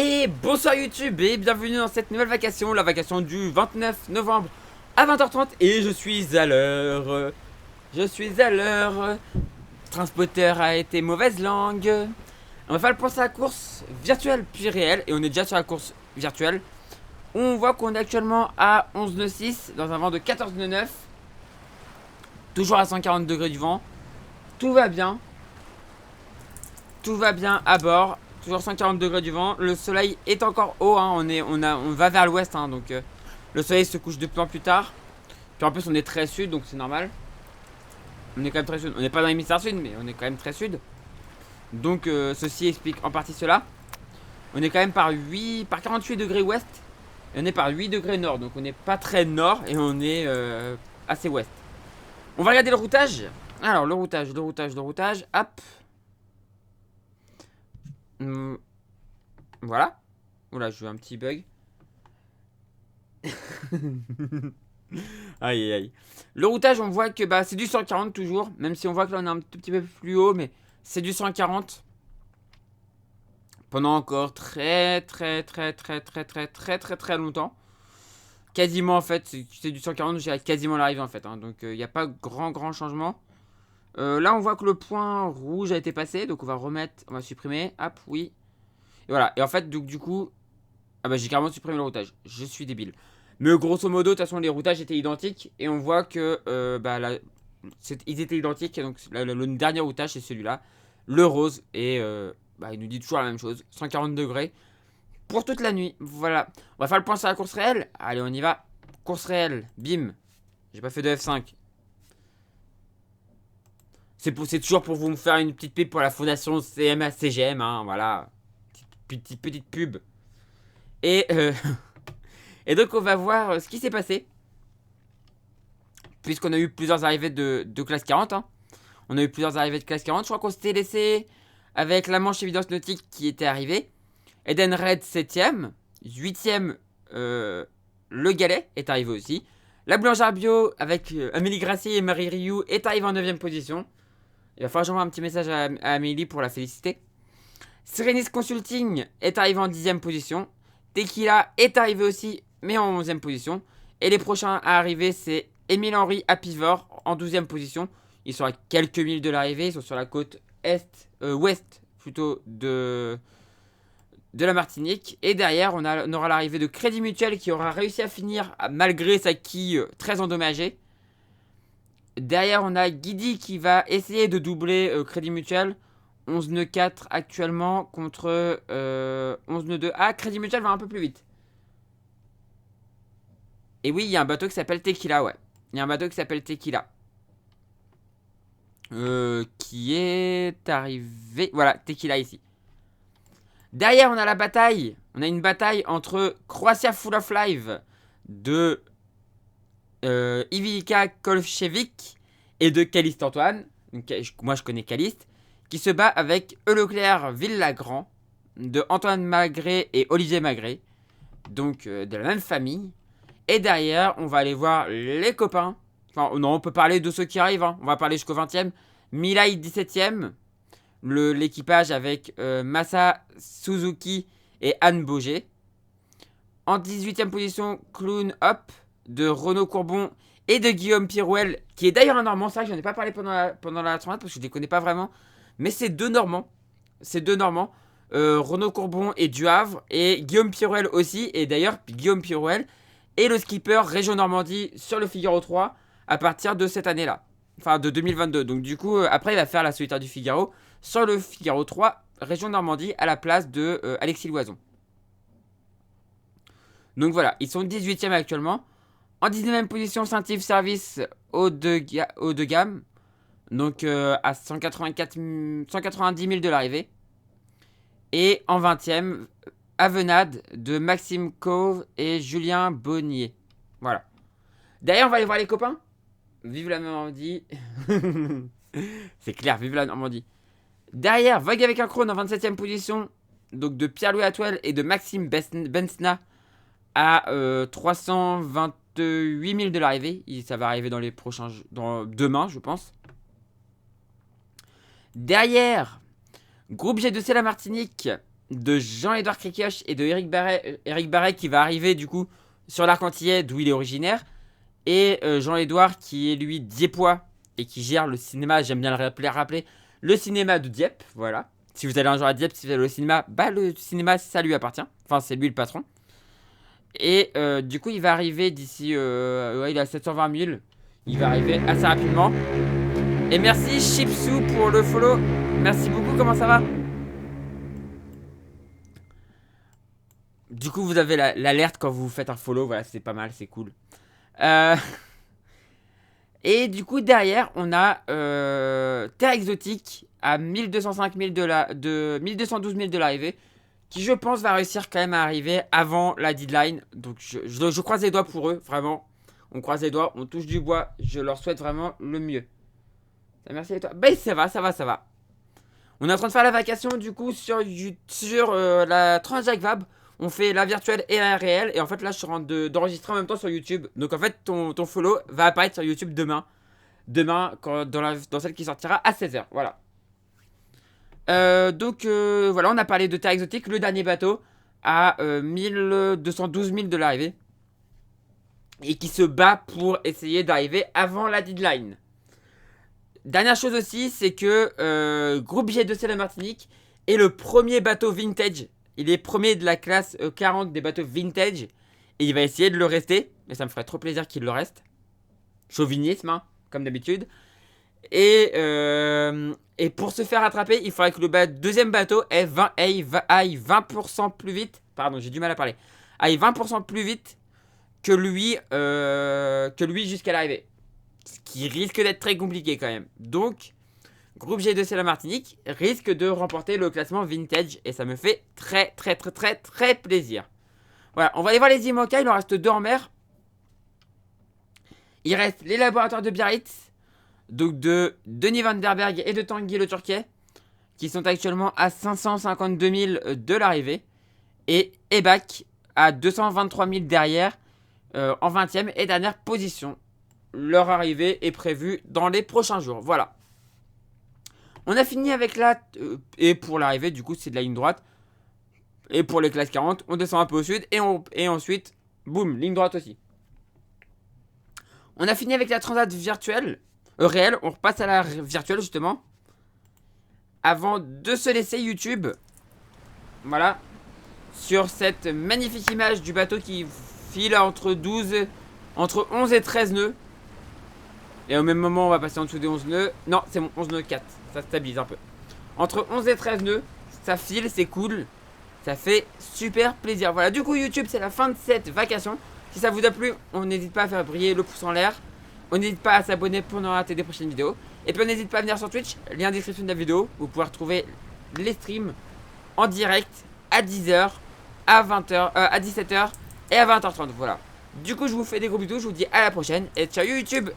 Et bonsoir YouTube et bienvenue dans cette nouvelle vacation, la vacation du 29 novembre à 20h30 et je suis à l'heure. Je suis à l'heure. Transporteur a été mauvaise langue. On va faire le point sur la course virtuelle puis réelle et on est déjà sur la course virtuelle. On voit qu'on est actuellement à 11 nœuds 6 dans un vent de 14 nœuds 9. Toujours à 140 degrés du vent. Tout va bien. Tout va bien à bord. Toujours 140 degrés du vent. Le soleil est encore haut. Hein. On va vers l'ouest. Hein. Donc le soleil se couche de plus en plus tard. Puis en plus on est très sud. Donc c'est normal. On est quand même très sud. On n'est pas dans l'hémisphère sud. Mais on est quand même très sud. Donc ceci explique en partie cela. On est quand même par 48 degrés ouest. Et on est par 8 degrés nord. Donc on n'est pas très nord. Et on est assez ouest. On va regarder le routage. Alors le routage. Hop. Voilà. Oula, j'ai eu un petit bug. Aïe aïe aïe. Le routage, on voit que bah, c'est du 140 toujours. Même si on voit que là on est un tout petit peu plus haut. Mais c'est du 140. Pendant encore très longtemps. Quasiment en fait. C'est du 140 jusqu'à quasiment l'arrivée en fait. Hein. Donc il n'y a pas grand changement. Là on voit que le point rouge a été passé. Donc on va remettre. On va supprimer. Hop, oui. Et voilà. Et en fait, du coup. Ah bah j'ai carrément supprimé le routage. Je suis débile. Mais grosso modo, de toute façon, les routages étaient identiques. Et on voit que ils étaient identiques. Donc le dernier routage, c'est celui-là. Le rose. Et bah, il nous dit toujours la même chose. 140 degrés. Pour toute la nuit. Voilà. On va faire le point sur la course réelle. Allez, on y va. Course réelle. Bim. J'ai pas fait de F5. C'est toujours pour vous faire une petite pub pour la fondation CMA CGM. Hein, voilà. Petite pub. Et, et donc on va voir ce qui s'est passé. Puisqu'on a eu plusieurs arrivées de classe 40. Hein. On a eu plusieurs arrivées de classe 40. Je crois qu'on s'était laissé avec la manche évidence nautique qui était arrivée. Eden Red 7ème. 8ème, le galet est arrivé aussi. La boulangère bio avec Amélie Gracier et Marie Rioux est arrivée en 9ème position. Il va falloir que j'envoie un petit message à Amélie pour la féliciter. Serenis Consulting est arrivé en 10ème position. Tequila est arrivé aussi, mais en 11ème position. Et les prochains à arriver, c'est Émile Henry Apivore en 12ème position. Ils sont à quelques milles de l'arrivée. Ils sont sur la côte ouest plutôt de la Martinique. Et derrière, on aura l'arrivée de Crédit Mutuel qui aura réussi à finir malgré sa quille très endommagée. Derrière, on a Guidi qui va essayer de doubler Crédit Mutuel. 11 nœuds 4 actuellement contre 11 nœuds 2. Ah, Crédit Mutuel va un peu plus vite. Et oui, il y a un bateau qui s'appelle Tequila, ouais. Il y a un bateau qui s'appelle Tequila. Qui est arrivé... Voilà, Tequila ici. Derrière, on a la bataille. On a une bataille entre Croatia Full of Life de Ivica Kolchevic et de Caliste Antoine. Donc, moi, je connais Caliste. Qui se bat avec Euleclerc Villagrand de Antoine Magret et Olivier Magret. Donc, de la même famille. Et derrière, on va aller voir les copains. Enfin, non, on peut parler de ceux qui arrivent. Hein. On va parler jusqu'au 20ème. Milai 17ème. L'équipage avec Masa Suzuki et Anne Boger. En 18ème position, Clown Hop de Renaud Courbon et de Guillaume Pirouel, qui est d'ailleurs un Normand. C'est vrai que j'en ai pas parlé pendant la tournade parce que je les connais pas vraiment. Mais c'est deux Normands. Renaud Courbon est du Havre et Guillaume Pirouel aussi. Et d'ailleurs, Guillaume Pirouel est le skipper Région Normandie sur le Figaro 3 à partir de cette année-là. Enfin, de 2022. Donc du coup, après, il va faire la solitaire du Figaro sur le Figaro 3, Région Normandie, à la place de Alexis Loison. Donc voilà, ils sont 18ème actuellement. En 19ème position, Saint-Yves Service haut de gamme. Donc à 190 000 de l'arrivée. Et en 20ème, Avenade de Maxime Cove et Julien Bonnier. Voilà. D'ailleurs, on va aller voir les copains. Vive la Normandie. C'est clair, vive la Normandie. Derrière, Vogue avec un Krone en 27ème position. Donc de Pierre-Louis Atwell et de Maxime Bensna à 328 000 de l'arrivée. Ça va arriver dans les prochains... demain, je pense. Derrière, Groupe G2C La Martinique de Jean-Édouard Cricioche et de Eric Barret qui va arriver du coup sur l'Arc-en-Ciel d'où il est originaire. Et Jean-Édouard qui est lui diepois et qui gère le cinéma, j'aime bien le rappeler, le cinéma de Dieppe, voilà. Si vous allez un jour à Dieppe, si vous allez au cinéma, bah le cinéma ça lui appartient. Enfin c'est lui le patron. Et du coup il va arriver d'ici, ouais il a 720 000. Il va arriver assez rapidement. Et merci Chipsou pour le follow. Merci beaucoup, comment ça va? Du coup, vous avez l'alerte quand vous faites un follow. Voilà, c'est pas mal, c'est cool. Et du coup, derrière, on a Terre Exotique à 1205 000 de 1212 000 de l'arrivée. Qui, je pense, va réussir quand même à arriver avant la deadline. Donc, je croise les doigts pour eux, vraiment. On croise les doigts, on touche du bois. Je leur souhaite vraiment le mieux. Merci à toi. Bah, ça va, ça va, ça va. On est en train de faire la vacation, du coup, sur la Transjacques Vab. On fait la virtuelle et la réelle. Et en fait, là, je suis en train d'enregistrer en même temps sur YouTube. Donc, en fait, ton follow va apparaître sur YouTube demain. Demain, dans celle qui sortira à 16h. Voilà. Voilà, on a parlé de Terre Exotique. Le dernier bateau à 1212 000 de l'arrivée. Et qui se bat pour essayer d'arriver avant la deadline. Dernière chose aussi, c'est que Groupe G2C La Martinique est le premier bateau vintage. Il est premier de la classe 40 des bateaux vintage. Et il va essayer de le rester. Mais ça me ferait trop plaisir qu'il le reste. Chauvinisme, hein, comme d'habitude. Et pour se faire attraper, il faudrait que le deuxième bateau aille 20% plus vite. Pardon, j'ai du mal à parler. Aille 20% plus vite que lui jusqu'à l'arrivée. Ce qui risque d'être très compliqué quand même. Donc, Groupe G2C La Martinique risque de remporter le classement vintage. Et ça me fait très très très très très plaisir. Voilà, on va aller voir les IMOCA. Il en reste 2 en mer. Il reste les laboratoires de Biarritz. Donc de Denis Van der Berg et de Tanguy le Turquet. Qui sont actuellement à 552 000 de l'arrivée. Et Ebac à 223 000 derrière. En 20e et dernière position. Leur arrivée est prévue dans les prochains jours. Voilà. On a fini avec la... et pour l'arrivée, du coup, c'est de la ligne droite. Et pour les classes 40, on descend un peu au sud. Et ensuite, boum, ligne droite aussi. On a fini avec la transat virtuelle. Réelle. On repasse à la virtuelle, justement. Avant de se laisser YouTube. Voilà. Sur cette magnifique image du bateau qui file entre 11 et 13 nœuds. Et au même moment, on va passer en dessous des 11 nœuds. Non, c'est mon 11 nœuds 4. Ça stabilise un peu. Entre 11 et 13 nœuds, ça file, c'est cool. Ça fait super plaisir. Voilà, du coup, YouTube, c'est la fin de cette vacation. Si ça vous a plu, on n'hésite pas à faire briller le pouce en l'air. On n'hésite pas à s'abonner pour ne rater des prochaines vidéos. Et puis, on n'hésite pas à venir sur Twitch. Lien en description de la vidéo. Vous pouvez retrouver les streams en direct à 10h, à 20h, à 17h et à 20h30. Voilà. Du coup, je vous fais des gros bisous. Je vous dis à la prochaine. Et ciao YouTube!